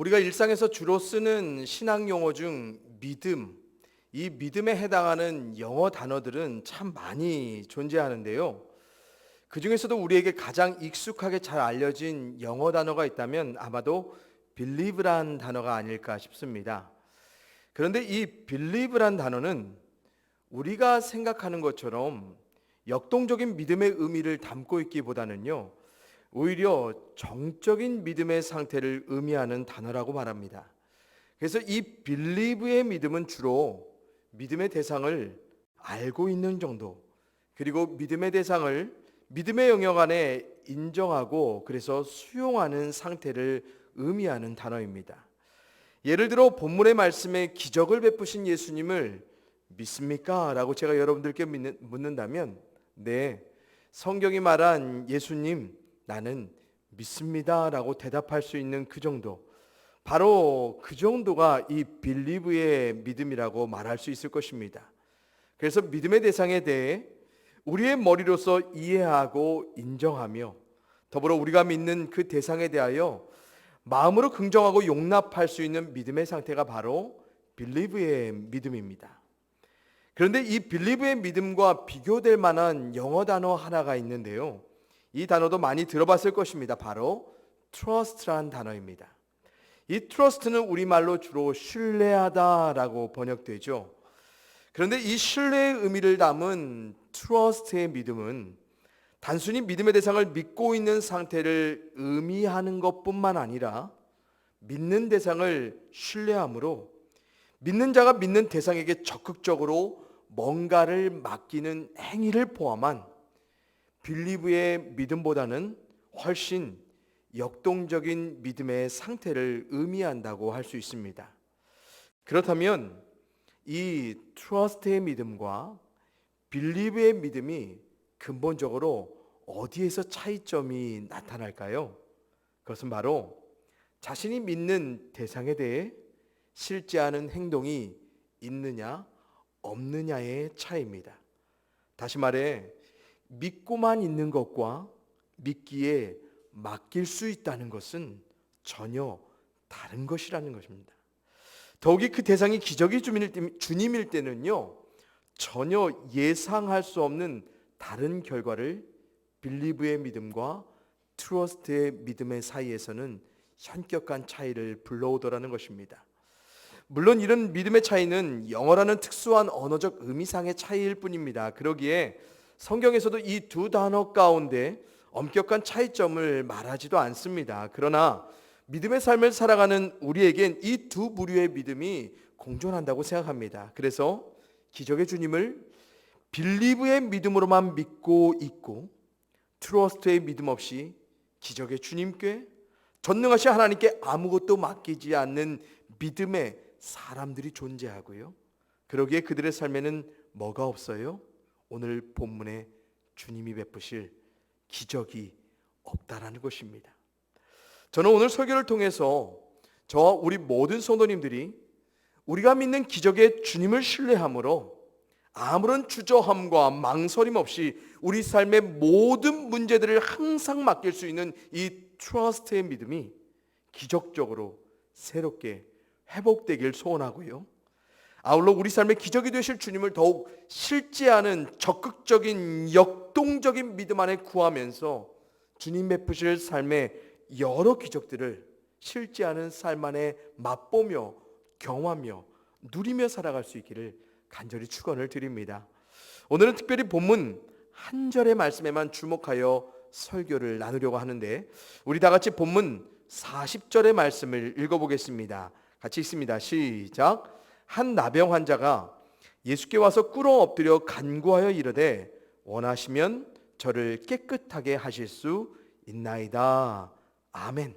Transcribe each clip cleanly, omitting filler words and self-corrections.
우리가 일상에서 주로 쓰는 신학 용어 중 믿음, 이 믿음에 해당하는 영어 단어들은 참 많이 존재하는데요. 그 중에서도 우리에게 가장 익숙하게 잘 알려진 영어 단어가 있다면 아마도 believe란 단어가 아닐까 싶습니다. 그런데 이 believe란 단어는 우리가 생각하는 것처럼 역동적인 믿음의 의미를 담고 있기보다는요, 오히려 정적인 믿음의 상태를 의미하는 단어라고 말합니다. 그래서 이 believe의 믿음은 주로 믿음의 대상을 알고 있는 정도, 그리고 믿음의 대상을 믿음의 영역 안에 인정하고 그래서 수용하는 상태를 의미하는 단어입니다. 예를 들어 본문의 말씀에 기적을 베푸신 예수님을 믿습니까? 라고 제가 여러분들께 묻는다면 네, 성경이 말한 예수님 나는 믿습니다 라고 대답할 수 있는 그 정도, 바로 그 정도가 이 빌리브의 믿음이라고 말할 수 있을 것입니다. 그래서 믿음의 대상에 대해 우리의 머리로서 이해하고 인정하며 더불어 우리가 믿는 그 대상에 대하여 마음으로 긍정하고 용납할 수 있는 믿음의 상태가 바로 빌리브의 믿음입니다. 그런데 이 빌리브의 믿음과 비교될 만한 영어 단어 하나가 있는데요, 이 단어도 많이 들어봤을 것입니다. 바로 trust란 단어입니다. 이 trust는 우리말로 주로 신뢰하다라고 번역되죠. 그런데 이 신뢰의 의미를 담은 trust의 믿음은 단순히 믿음의 대상을 믿고 있는 상태를 의미하는 것뿐만 아니라 믿는 대상을 신뢰함으로 믿는 자가 믿는 대상에게 적극적으로 뭔가를 맡기는 행위를 포함한 빌리브의 믿음보다는 훨씬 역동적인 믿음의 상태를 의미한다고 할 수 있습니다. 그렇다면 이 트러스트의 믿음과 빌리브의 믿음이 근본적으로 어디에서 차이점이 나타날까요? 그것은 바로 자신이 믿는 대상에 대해 실제하는 행동이 있느냐 없느냐의 차이입니다. 다시 말해 믿고만 있는 것과 믿기에 맡길 수 있다는 것은 전혀 다른 것이라는 것입니다. 더욱이 그 대상이 기적의 주님일 때는요, 전혀 예상할 수 없는 다른 결과를 빌리브의 믿음과 트러스트의 믿음의 사이에서는 현격한 차이를 불러오더라는 것입니다. 물론 이런 믿음의 차이는 영어라는 특수한 언어적 의미상의 차이일 뿐입니다. 그러기에 성경에서도 이 두 단어 가운데 엄격한 차이점을 말하지도 않습니다. 그러나 믿음의 삶을 살아가는 우리에겐 이 두 부류의 믿음이 공존한다고 생각합니다. 그래서 기적의 주님을 빌리브의 믿음으로만 믿고 있고 트러스트의 믿음 없이 기적의 주님께 전능하신 하나님께 아무것도 맡기지 않는 믿음의 사람들이 존재하고요. 그러기에 그들의 삶에는 뭐가 없어요? 오늘 본문에 주님이 베푸실 기적이 없다라는 것입니다. 저는 오늘 설교를 통해서 저와 우리 모든 성도님들이 우리가 믿는 기적의 주님을 신뢰함으로 아무런 주저함과 망설임 없이 우리 삶의 모든 문제들을 항상 맡길 수 있는 이 트러스트의 믿음이 기적적으로 새롭게 회복되길 소원하고요, 아울러 우리 삶의 기적이 되실 주님을 더욱 실제하는 적극적인 역동적인 믿음 안에 구하면서 주님 베푸실 삶의 여러 기적들을 실제하는 삶 안에 맛보며 경험하며 누리며 살아갈 수 있기를 간절히 축원을 드립니다. 오늘은 특별히 본문 한 절의 말씀에만 주목하여 설교를 나누려고 하는데, 우리 다 같이 본문 40절의 말씀을 읽어보겠습니다. 같이 읽습니다. 시작. 한 나병 환자가 예수께 와서 꿇어 엎드려 간구하여 이르되 원하시면 저를 깨끗하게 하실 수 있나이다. 아멘.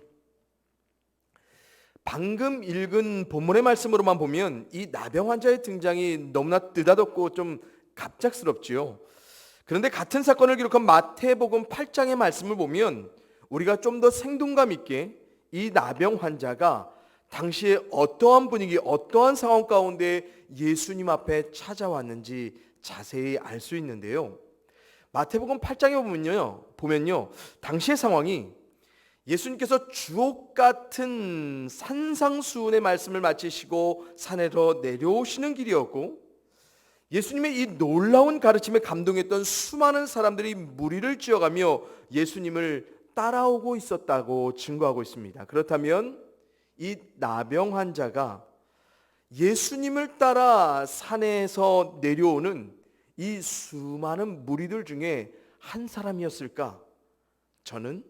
방금 읽은 본문의 말씀으로만 보면 이 나병 환자의 등장이 너무나 느닷없고 좀 갑작스럽지요. 그런데 같은 사건을 기록한 마태복음 8장의 말씀을 보면 우리가 좀 더 생동감 있게 이 나병 환자가 당시에 어떠한 분위기, 어떠한 상황 가운데 예수님 앞에 찾아왔는지 자세히 알 수 있는데요. 마태복음 8장에 보면요, 당시의 상황이 예수님께서 주옥 같은 산상수훈의 말씀을 마치시고 산에서 내려오시는 길이었고, 예수님의 이 놀라운 가르침에 감동했던 수많은 사람들이 무리를 지어가며 예수님을 따라오고 있었다고 증거하고 있습니다. 그렇다면 이 나병 환자가 예수님을 따라 산에서 내려오는 이 수많은 무리들 중에 한 사람이었을까? 저는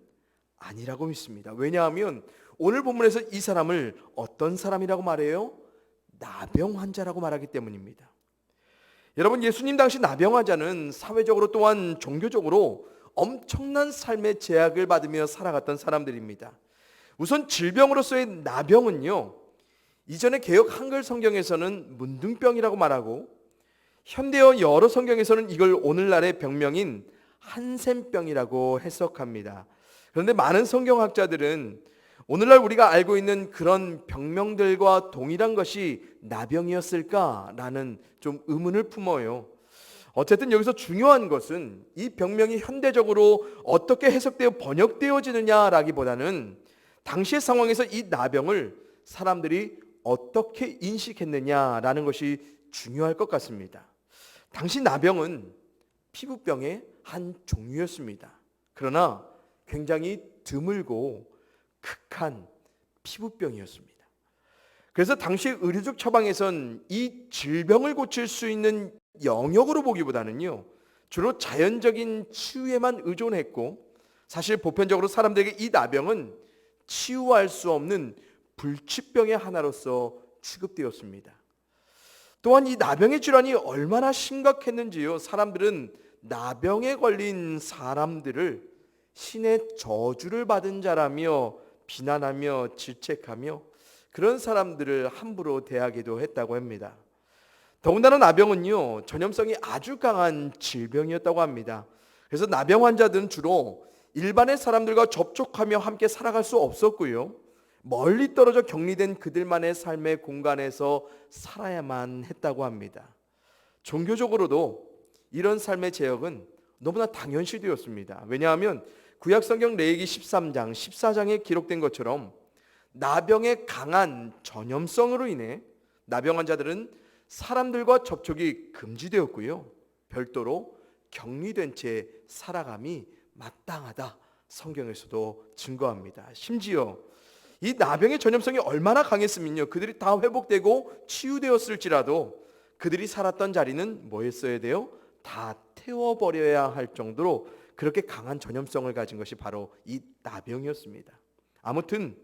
아니라고 믿습니다. 왜냐하면 오늘 본문에서 이 사람을 어떤 사람이라고 말해요? 나병 환자라고 말하기 때문입니다. 여러분, 예수님 당시 나병 환자는 사회적으로 또한 종교적으로 엄청난 삶의 제약을 받으며 살아갔던 사람들입니다. 우선 질병으로서의 나병은요, 이전의 개역 한글 성경에서는 문둥병이라고 말하고, 현대어 여러 성경에서는 이걸 오늘날의 병명인 한센병이라고 해석합니다. 그런데 많은 성경학자들은 오늘날 우리가 알고 있는 그런 병명들과 동일한 것이 나병이었을까라는 좀 의문을 품어요. 어쨌든 여기서 중요한 것은 이 병명이 현대적으로 어떻게 해석되어 번역되어지느냐라기보다는 당시의 상황에서 이 나병을 사람들이 어떻게 인식했느냐라는 것이 중요할 것 같습니다. 당시 나병은 피부병의 한 종류였습니다. 그러나 굉장히 드물고 극한 피부병이었습니다. 그래서 당시 의료적 처방에선 이 질병을 고칠 수 있는 영역으로 보기보다는요, 주로 자연적인 치유에만 의존했고, 사실 보편적으로 사람들에게 이 나병은 치유할 수 없는 불치병의 하나로서 취급되었습니다. 또한 이 나병의 질환이 얼마나 심각했는지요, 사람들은 나병에 걸린 사람들을 신의 저주를 받은 자라며 비난하며 질책하며 그런 사람들을 함부로 대하기도 했다고 합니다. 더군다나 나병은요, 전염성이 아주 강한 질병이었다고 합니다. 그래서 나병 환자들은 주로 일반의 사람들과 접촉하며 함께 살아갈 수 없었고요, 멀리 떨어져 격리된 그들만의 삶의 공간에서 살아야만 했다고 합니다. 종교적으로도 이런 삶의 제약은 너무나 당연시되었습니다. 왜냐하면 구약성경 레위기 13장, 14장에 기록된 것처럼 나병의 강한 전염성으로 인해 나병 환자들은 사람들과 접촉이 금지되었고요, 별도로 격리된 채 살아감이 마땅하다, 성경에서도 증거합니다. 심지어 이 나병의 전염성이 얼마나 강했으면요, 그들이 다 회복되고 치유되었을지라도 그들이 살았던 자리는 뭐였어야 돼요? 다 태워버려야 할 정도로 그렇게 강한 전염성을 가진 것이 바로 이 나병이었습니다. 아무튼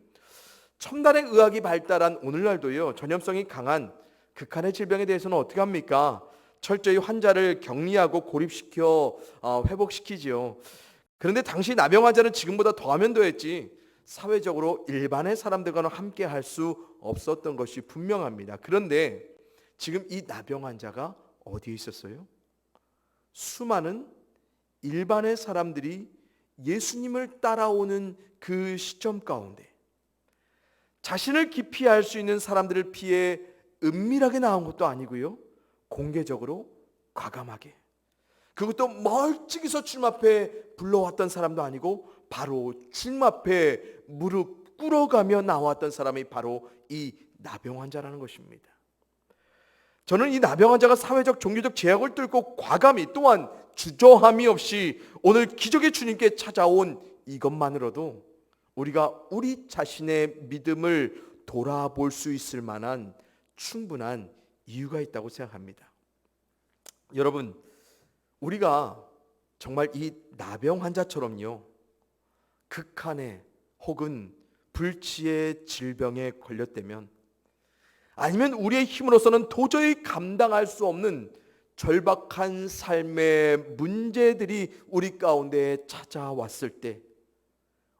첨단의 의학이 발달한 오늘날도요, 전염성이 강한 극한의 질병에 대해서는 어떻게 합니까? 철저히 환자를 격리하고 고립시켜 회복시키지요. 그런데 당시 나병 환자는 지금보다 더하면 더했지 사회적으로 일반의 사람들과는 함께 할 수 없었던 것이 분명합니다. 그런데 지금 이 나병 환자가 어디에 있었어요? 수많은 일반의 사람들이 예수님을 따라오는 그 시점 가운데 자신을 깊이 알 수 있는 사람들을 피해 은밀하게 나온 것도 아니고요, 공개적으로 과감하게, 그것도 멀찍이서 주님 앞에 불러왔던 사람도 아니고 바로 주님 앞에 무릎 꿇어가며 나왔던 사람이 바로 이 나병 환자라는 것입니다. 저는 이 나병 환자가 사회적 종교적 제약을 뚫고 과감히 또한 주저함이 없이 오늘 기적의 주님께 찾아온 이것만으로도 우리가 우리 자신의 믿음을 돌아볼 수 있을 만한 충분한 이유가 있다고 생각합니다. 여러분, 우리가 정말 이 나병 환자처럼요, 극한의 혹은 불치의 질병에 걸렸다면, 아니면 우리의 힘으로서는 도저히 감당할 수 없는 절박한 삶의 문제들이 우리 가운데 찾아왔을 때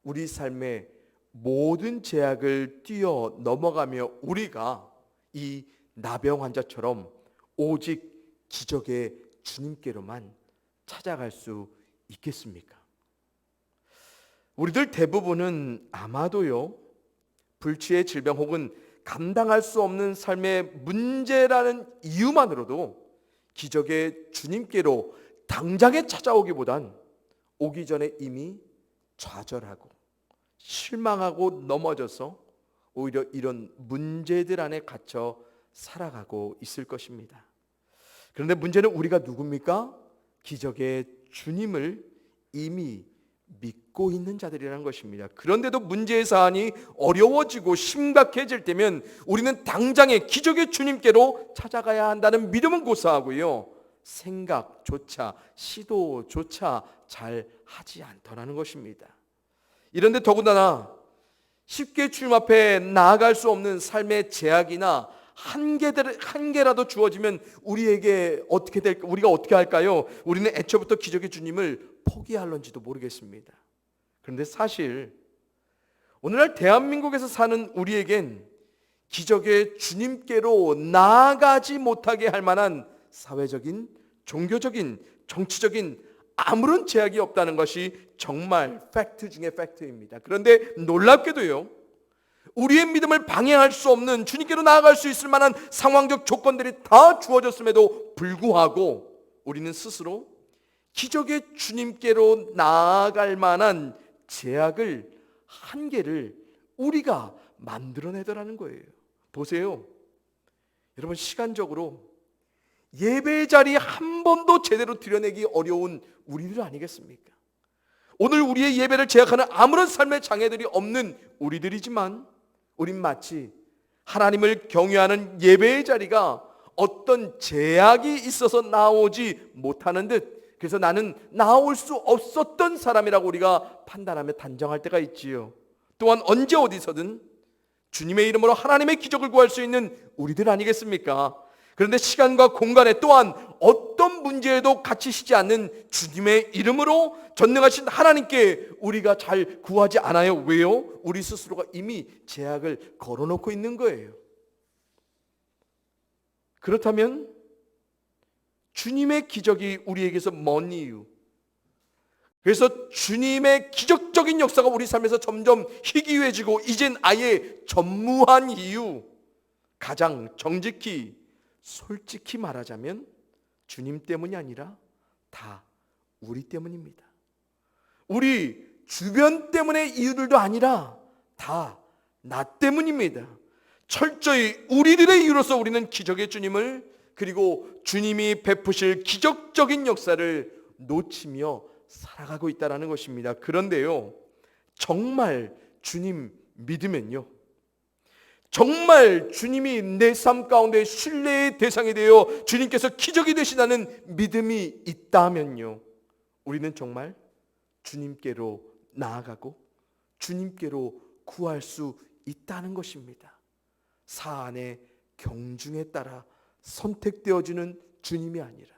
우리 삶의 모든 제약을 뛰어 넘어가며 우리가 이 나병 환자처럼 오직 기적의 주님께로만 찾아갈 수 있겠습니까? 우리들 대부분은 아마도요, 불치의 질병 혹은 감당할 수 없는 삶의 문제라는 이유만으로도 기적의 주님께로 당장에 찾아오기보단 오기 전에 이미 좌절하고 실망하고 넘어져서 오히려 이런 문제들 안에 갇혀 살아가고 있을 것입니다. 그런데 문제는 우리가 누굽니까? 기적의 주님을 이미 믿고 있는 자들이라는 것입니다. 그런데도 문제의 사안이 어려워지고 심각해질 때면 우리는 당장에 기적의 주님께로 찾아가야 한다는 믿음은 고사하고요, 생각조차 시도조차 잘 하지 않더라는 것입니다. 이런데 더군다나 쉽게 주님 앞에 나아갈 수 없는 삶의 제약이나 한계라도 주어지면 우리에게 어떻게 될까? 우리가 어떻게 할까요? 우리는 애초부터 기적의 주님을 포기할런지도 모르겠습니다. 그런데 사실 오늘날 대한민국에서 사는 우리에겐 기적의 주님께로 나아가지 못하게 할 만한 사회적인, 종교적인, 정치적인 아무런 제약이 없다는 것이 정말 팩트 중에 팩트입니다. 그런데 놀랍게도요, 우리의 믿음을 방해할 수 없는, 주님께로 나아갈 수 있을 만한 상황적 조건들이 다 주어졌음에도 불구하고 우리는 스스로 기적의 주님께로 나아갈 만한 제약을, 한계를 우리가 만들어내더라는 거예요. 보세요, 여러분, 시간적으로 예배 자리 한 번도 제대로 드려내기 어려운 우리들 아니겠습니까? 오늘 우리의 예배를 제약하는 아무런 삶의 장애들이 없는 우리들이지만 우린 마치 하나님을 경외하는 예배의 자리가 어떤 제약이 있어서 나오지 못하는 듯, 그래서 나는 나올 수 없었던 사람이라고 우리가 판단하며 단정할 때가 있지요. 또한 언제 어디서든 주님의 이름으로 하나님의 기적을 구할 수 있는 우리들 아니겠습니까? 그런데 시간과 공간에 또한 어떤 문제에도 갇히시지 않는 주님의 이름으로 전능하신 하나님께 우리가 잘 구하지 않아요. 왜요? 우리 스스로가 이미 제약을 걸어놓고 있는 거예요. 그렇다면 주님의 기적이 우리에게서 먼 이유, 그래서 주님의 기적적인 역사가 우리 삶에서 점점 희귀해지고 이젠 아예 전무한 이유, 가장 정직히 솔직히 말하자면 주님 때문이 아니라 다 우리 때문입니다. 우리 주변 때문의 이유들도 아니라 다 나 때문입니다. 철저히 우리들의 이유로서 우리는 기적의 주님을, 그리고 주님이 베푸실 기적적인 역사를 놓치며 살아가고 있다는 것입니다. 그런데요, 정말 주님 믿으면요, 정말 주님이 내 삶 가운데 신뢰의 대상이 되어 주님께서 기적이 되시다는 믿음이 있다면요, 우리는 정말 주님께로 나아가고 주님께로 구할 수 있다는 것입니다. 사안의 경중에 따라 선택되어지는 주님이 아니라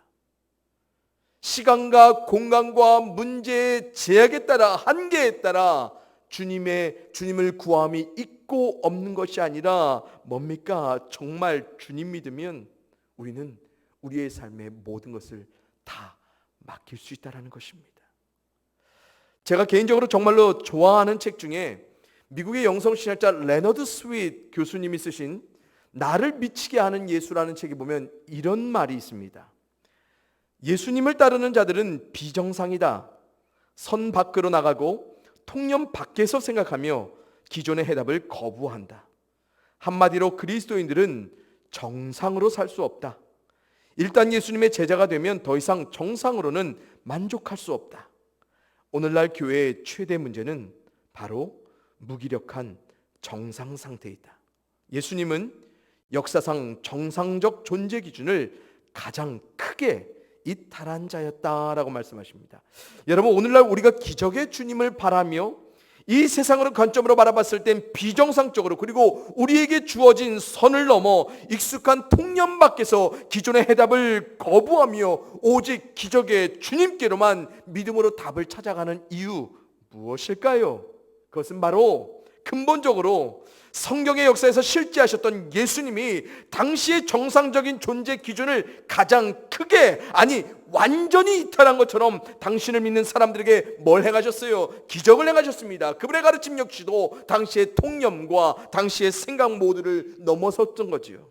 시간과 공간과 문제의 제약에 따라, 한계에 따라 주님을 구함이 있고 없는 것이 아니라 뭡니까? 정말 주님 믿으면 우리는 우리의 삶의 모든 것을 다 맡길 수 있다는 것입니다. 제가 개인적으로 정말로 좋아하는 책 중에 미국의 영성신학자 레너드 스윗 교수님이 쓰신 나를 미치게 하는 예수라는 책에 보면 이런 말이 있습니다. 예수님을 따르는 자들은 비정상이다. 선 밖으로 나가고 통념 밖에서 생각하며 기존의 해답을 거부한다. 한마디로 그리스도인들은 정상으로 살 수 없다. 일단 예수님의 제자가 되면 더 이상 정상으로는 만족할 수 없다. 오늘날 교회의 최대 문제는 바로 무기력한 정상 상태이다. 예수님은 역사상 정상적 존재 기준을 가장 크게 이탈한 자였다라고 말씀하십니다. 여러분, 오늘날 우리가 기적의 주님을 바라며 이 세상으로 관점으로 바라봤을 땐 비정상적으로, 그리고 우리에게 주어진 선을 넘어 익숙한 통념 밖에서 기존의 해답을 거부하며 오직 기적의 주님께로만 믿음으로 답을 찾아가는 이유 무엇일까요? 그것은 바로 근본적으로 성경의 역사에서 실제하셨던 예수님이 당시의 정상적인 존재 기준을 가장 크게, 아니 완전히 이탈한 것처럼 당신을 믿는 사람들에게 뭘 행하셨어요? 기적을 행하셨습니다. 그분의 가르침 역시도 당시의 통념과 당시의 생각 모두를 넘어섰던 거지요.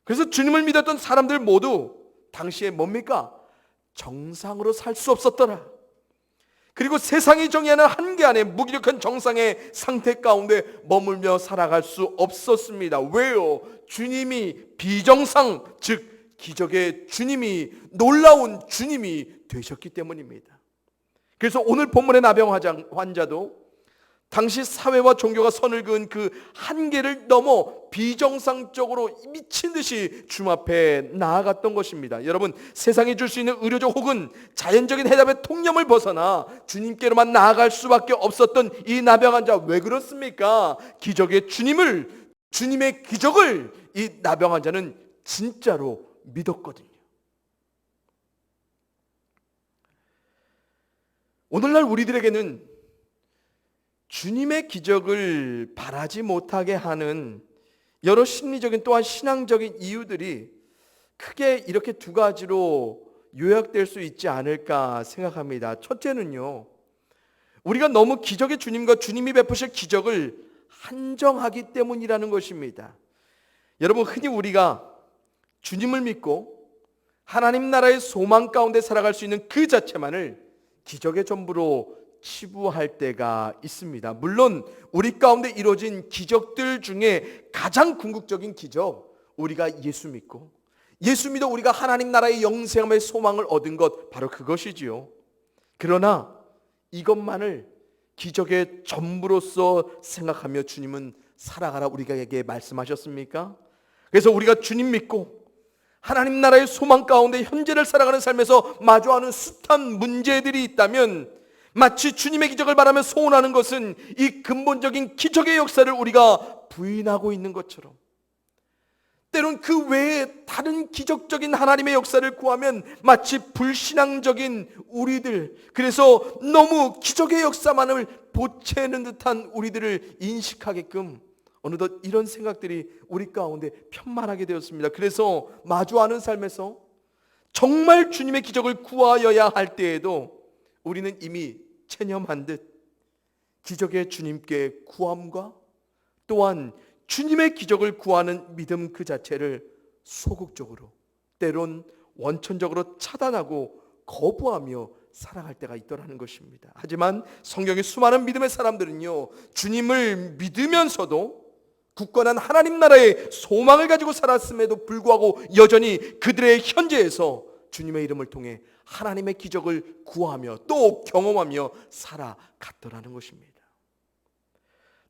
그래서 주님을 믿었던 사람들 모두 당시에 뭡니까? 정상으로 살 수 없었더라. 그리고 세상이 정의하는 한계 안에 무기력한 정상의 상태 가운데 머물며 살아갈 수 없었습니다. 왜요? 주님이 비정상, 즉 기적의 주님이, 놀라운 주님이 되셨기 때문입니다. 그래서 오늘 본문의 나병 환자도 당시 사회와 종교가 선을 그은 그 한계를 넘어 비정상적으로 미친 듯이 주님 앞에 나아갔던 것입니다. 여러분, 세상이 줄 수 있는 의료적 혹은 자연적인 해답의 통념을 벗어나 주님께로만 나아갈 수밖에 없었던 이 나병 환자, 왜 그렇습니까? 기적의 주님의 기적을 이 나병 환자는 진짜로 믿었거든요. 오늘날 우리들에게는 주님의 기적을 바라지 못하게 하는 여러 심리적인 또한 신앙적인 이유들이 크게 이렇게 두 가지로 요약될 수 있지 않을까 생각합니다. 첫째는요, 우리가 너무 기적의 주님과 주님이 베푸실 기적을 한정하기 때문이라는 것입니다. 여러분, 흔히 우리가 주님을 믿고 하나님 나라의 소망 가운데 살아갈 수 있는 그 자체만을 기적의 전부로 치부할 때가 있습니다. 물론 우리 가운데 이루어진 기적들 중에 가장 궁극적인 기적, 우리가 예수 믿고 예수 믿어 우리가 하나님 나라의 영생함의 소망을 얻은 것, 바로 그것이지요. 그러나 이것만을 기적의 전부로서 생각하며 주님은 살아가라 우리에게 말씀하셨습니까? 그래서 우리가 주님 믿고 하나님 나라의 소망 가운데 현재를 살아가는 삶에서 마주하는 숱한 문제들이 있다면 마치 주님의 기적을 바라며 소원하는 것은 이 근본적인 기적의 역사를 우리가 부인하고 있는 것처럼, 때론 그 외에 다른 기적적인 하나님의 역사를 구하면 마치 불신앙적인 우리들, 그래서 너무 기적의 역사만을 보채는 듯한 우리들을 인식하게끔 어느덧 이런 생각들이 우리 가운데 편만하게 되었습니다. 그래서 마주하는 삶에서 정말 주님의 기적을 구하여야 할 때에도 우리는 이미 체념한 듯 기적의 주님께 구함과 또한 주님의 기적을 구하는 믿음 그 자체를 소극적으로, 때론 원천적으로 차단하고 거부하며 살아갈 때가 있더라는 것입니다. 하지만 성경의 수많은 믿음의 사람들은요, 주님을 믿으면서도 굳건한 하나님 나라의 소망을 가지고 살았음에도 불구하고 여전히 그들의 현재에서 주님의 이름을 통해 하나님의 기적을 구하며 또 경험하며 살아갔더라는 것입니다.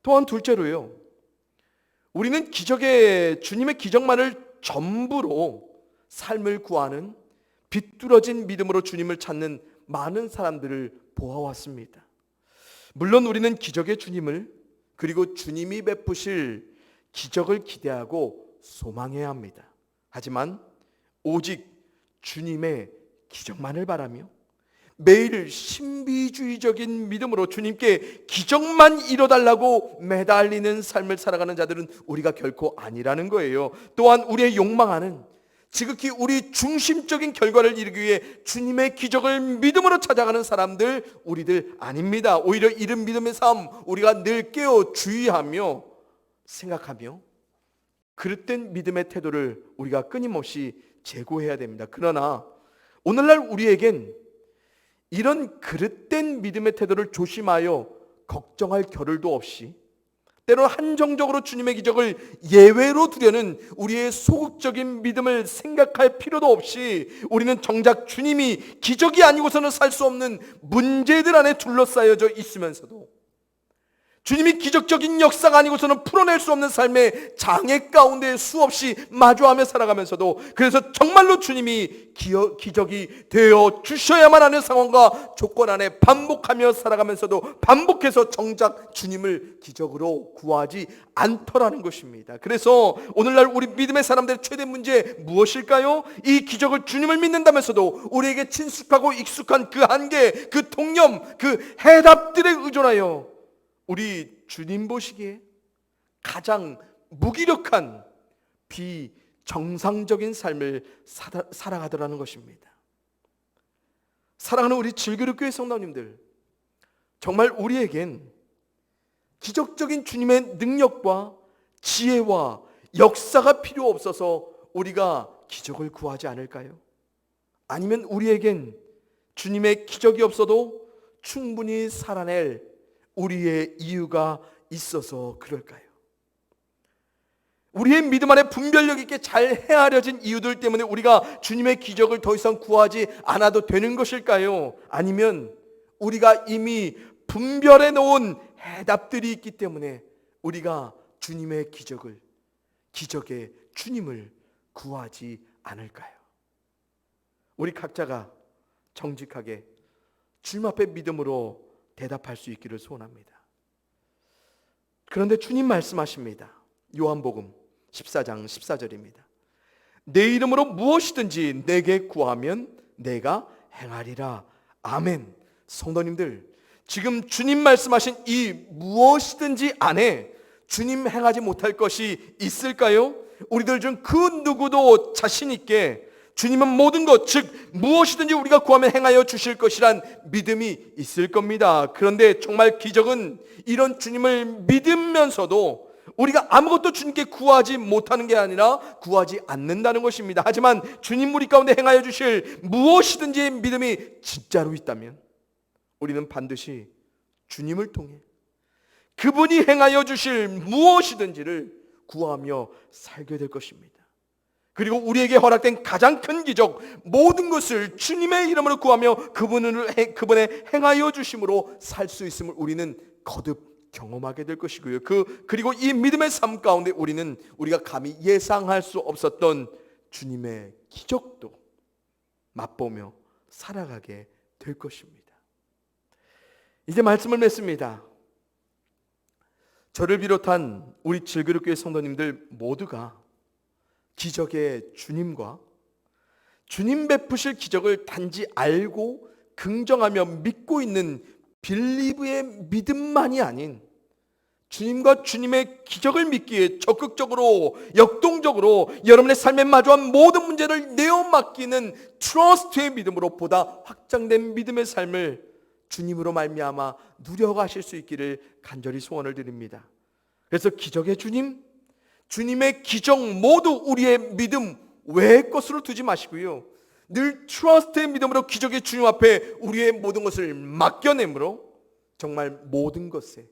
또한 둘째로요, 우리는 주님의 기적만을 전부로 삶을 구하는 비뚤어진 믿음으로 주님을 찾는 많은 사람들을 보아왔습니다. 물론 우리는 기적의 주님을, 그리고 주님이 베푸실 기적을 기대하고 소망해야 합니다. 하지만 오직 주님의 기적만을 바라며 매일 신비주의적인 믿음으로 주님께 기적만 이뤄달라고 매달리는 삶을 살아가는 자들은 우리가 결코 아니라는 거예요. 또한 우리의 욕망하는, 지극히 우리 중심적인 결과를 이루기 위해 주님의 기적을 믿음으로 찾아가는 사람들, 우리들 아닙니다. 오히려 이런 믿음의 삶 우리가 늘 깨어 주의하며 생각하며 그릇된 믿음의 태도를 우리가 끊임없이 제고해야 됩니다. 그러나 오늘날 우리에겐 이런 그릇된 믿음의 태도를 조심하여 걱정할 겨를도 없이, 때로 한정적으로 주님의 기적을 예외로 두려는 우리의 소극적인 믿음을 생각할 필요도 없이, 우리는 정작 주님이 기적이 아니고서는 살 수 없는 문제들 안에 둘러싸여져 있으면서도, 주님이 기적적인 역사가 아니고서는 풀어낼 수 없는 삶의 장애 가운데 수없이 마주하며 살아가면서도, 그래서 정말로 주님이 기적이 되어 주셔야만 하는 상황과 조건 안에 반복하며 살아가면서도 반복해서 정작 주님을 기적으로 구하지 않더라는 것입니다. 그래서 오늘날 우리 믿음의 사람들의 최대 문제 무엇일까요? 이 기적을 주님을 믿는다면서도 우리에게 친숙하고 익숙한 그 한계, 그 통념, 그 해답들에 의존하여 우리 주님 보시기에 가장 무기력한 비정상적인 삶을 살아가더라는 것입니다. 사랑하는 우리 질그릇교회 성도님들, 정말 우리에겐 기적적인 주님의 능력과 지혜와 역사가 필요 없어서 우리가 기적을 구하지 않을까요? 아니면 우리에겐 주님의 기적이 없어도 충분히 살아낼 우리의 이유가 있어서 그럴까요? 우리의 믿음 안에 분별력 있게 잘 헤아려진 이유들 때문에 우리가 주님의 기적을 더 이상 구하지 않아도 되는 것일까요? 아니면 우리가 이미 분별해 놓은 해답들이 있기 때문에 우리가 주님의 기적의 주님을 구하지 않을까요? 우리 각자가 정직하게 주님 앞에 믿음으로 대답할 수 있기를 소원합니다. 그런데 주님 말씀하십니다. 요한복음 14장 14절입니다. 내 이름으로 무엇이든지 내게 구하면 내가 행하리라. 아멘. 성도님들, 지금 주님 말씀하신 이 무엇이든지 안에 주님 행하지 못할 것이 있을까요? 우리들 중 그 누구도 자신 있게 주님은 모든 것, 즉 무엇이든지 우리가 구하면 행하여 주실 것이란 믿음이 있을 겁니다. 그런데 정말 기적은 이런 주님을 믿으면서도 우리가 아무것도 주님께 구하지 못하는 게 아니라 구하지 않는다는 것입니다. 하지만 주님 우리 가운데 행하여 주실 무엇이든지 믿음이 진짜로 있다면 우리는 반드시 주님을 통해 그분이 행하여 주실 무엇이든지를 구하며 살게 될 것입니다. 그리고 우리에게 허락된 가장 큰 기적, 모든 것을 주님의 이름으로 구하며 그분의 행하여 주심으로 살 수 있음을 우리는 거듭 경험하게 될 것이고요. 그리고 이 믿음의 삶 가운데 우리가 감히 예상할 수 없었던 주님의 기적도 맛보며 살아가게 될 것입니다. 이제 말씀을 맺습니다. 저를 비롯한 우리 질그릇교회 성도님들 모두가 기적의 주님과 주님 베푸실 기적을 단지 알고 긍정하며 믿고 있는 빌리브의 믿음만이 아닌 주님과 주님의 기적을 믿기에 적극적으로 역동적으로 여러분의 삶에 마주한 모든 문제를 내어 맡기는 트러스트의 믿음으로 보다 확장된 믿음의 삶을 주님으로 말미암아 누려가실 수 있기를 간절히 소원을 드립니다. 그래서 기적의 주님, 주님의 기적 모두 우리의 믿음 외의 것으로 두지 마시고요, 늘 트러스트의 믿음으로 기적의 주님 앞에 우리의 모든 것을 맡겨내므로 정말 모든 것에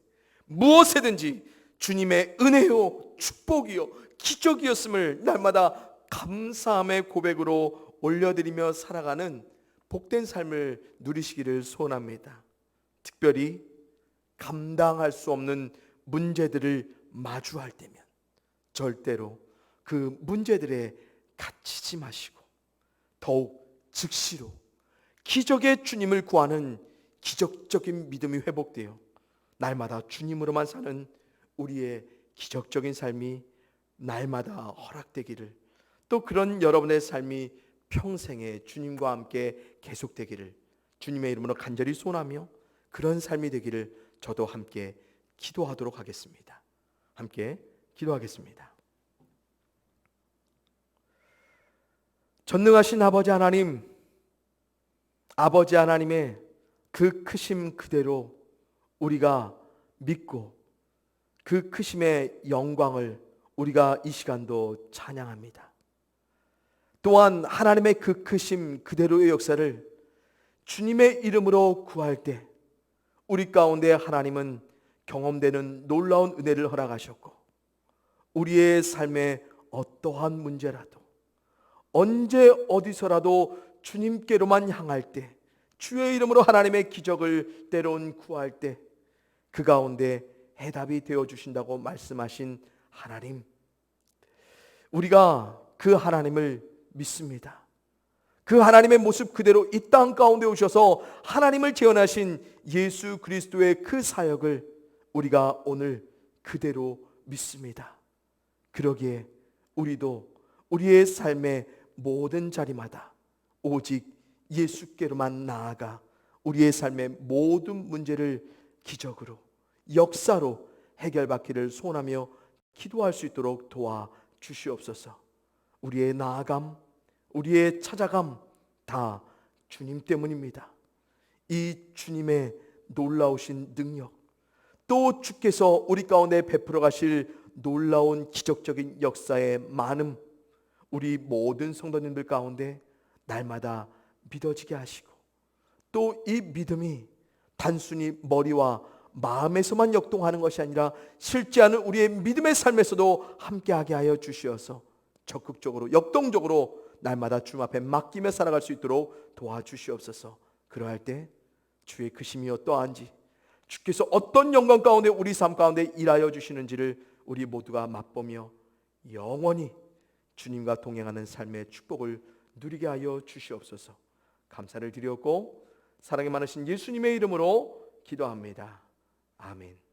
무엇에든지 주님의 은혜요 축복이요 기적이었음을 날마다 감사함의 고백으로 올려드리며 살아가는 복된 삶을 누리시기를 소원합니다. 특별히 감당할 수 없는 문제들을 마주할 때면 절대로 그 문제들에 갇히지 마시고 더욱 즉시로 기적의 주님을 구하는 기적적인 믿음이 회복되어 날마다 주님으로만 사는 우리의 기적적인 삶이 날마다 허락되기를, 또 그런 여러분의 삶이 평생에 주님과 함께 계속되기를 주님의 이름으로 간절히 소원하며 그런 삶이 되기를 저도 함께 기도하도록 하겠습니다. 함께 기도하겠습니다. 전능하신 아버지 하나님의 그 크심 그대로 우리가 믿고 그 크심의 영광을 우리가 이 시간도 찬양합니다. 또한 하나님의 그 크심 그대로의 역사를 주님의 이름으로 구할 때 우리 가운데 하나님은 경험되는 놀라운 은혜를 허락하셨고, 우리의 삶에 어떠한 문제라도 언제 어디서라도 주님께로만 향할 때, 주의 이름으로 하나님의 기적을 때론 구할 때 그 가운데 해답이 되어 주신다고 말씀하신 하나님, 우리가 그 하나님을 믿습니다. 그 하나님의 모습 그대로 이 땅 가운데 오셔서 하나님을 재현하신 예수 그리스도의 그 사역을 우리가 오늘 그대로 믿습니다. 그러기에 우리도 우리의 삶의 모든 자리마다 오직 예수께로만 나아가 우리의 삶의 모든 문제를 기적으로 역사로 해결받기를 소원하며 기도할 수 있도록 도와 주시옵소서. 우리의 나아감, 우리의 찾아감 다 주님 때문입니다. 이 주님의 놀라우신 능력, 또 주께서 우리 가운데 베풀어 가실 놀라운 기적적인 역사의 많음, 우리 모든 성도님들 가운데 날마다 믿어지게 하시고, 또 이 믿음이 단순히 머리와 마음에서만 역동하는 것이 아니라 실제하는 우리의 믿음의 삶에서도 함께하게 하여 주시어서 적극적으로 역동적으로 날마다 주님 앞에 맡기며 살아갈 수 있도록 도와주시옵소서. 그러할 때 주의 크심이 어떠한지, 주께서 어떤 영광 가운데 우리 삶 가운데 일하여 주시는지를 우리 모두가 맛보며 영원히 주님과 동행하는 삶의 축복을 누리게 하여 주시옵소서. 감사를 드렸고 사랑이 많으신 예수님의 이름으로 기도합니다. 아멘.